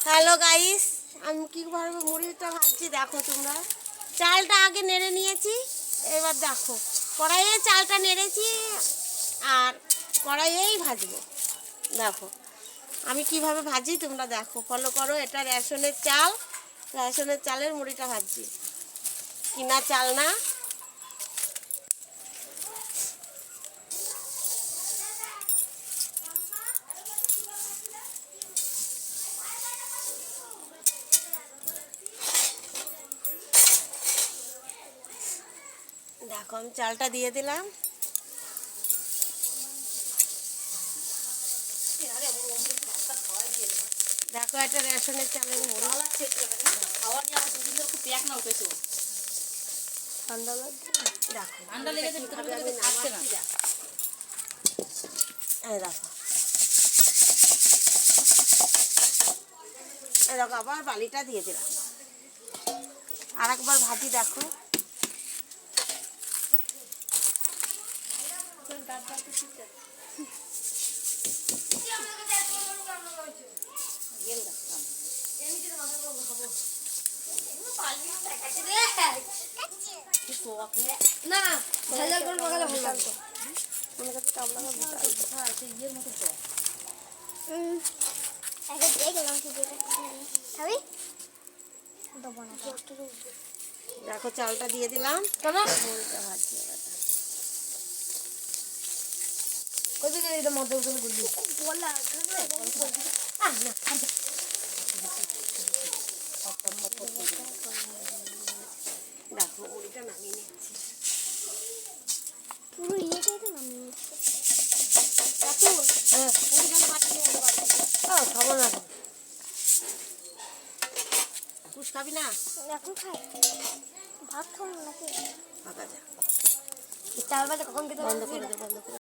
Hello guys, আমি কীভাবে মুড়িটা ভাজছি দেখো তোমরা। চালটা আগে নেড়ে নিয়েছি, এবার দেখো কড়াইয়ে চালটা নেড়েছি আর কড়াইয়েই ভাজবো। দেখো আমি কিভাবে ভাজি তোমরা দেখো, ফলো করো। এটা রেশনের চাল, রেশনের চালের মুড়িটা ভাজছি, কিনা চাল না। দেখো আমি চালটা দিয়ে দিলাম। দেখো এটা রেশনের চালের মুড়ি। ঠান্ডা লাগছে, দেখো ঠান্ডা লেগেছে, খাচ্ছে না। এই দেখো, এই দেখো আবার বালিটা দিয়ে দিলাম, আর একবার ভাজি। দেখো না ভালো করে পাকালে ভালো লাগতো। আমার কাছে কামড়া ইয়ের মতো তো দেখো চালটা দিয়ে দিলাম। দেখো মুড়িটা নামিয়ে নিচ্ছি, পুরো ইয়েটাই তো নামিয়ে নিচ্ছে। খাবো না, কুশ খাবি না? এখন খাই, ভাত খাবো নাকি? ফাঁকা যা, চাল বাজে কখন খেতে বন্ধ করে দে, বন্ধ করে।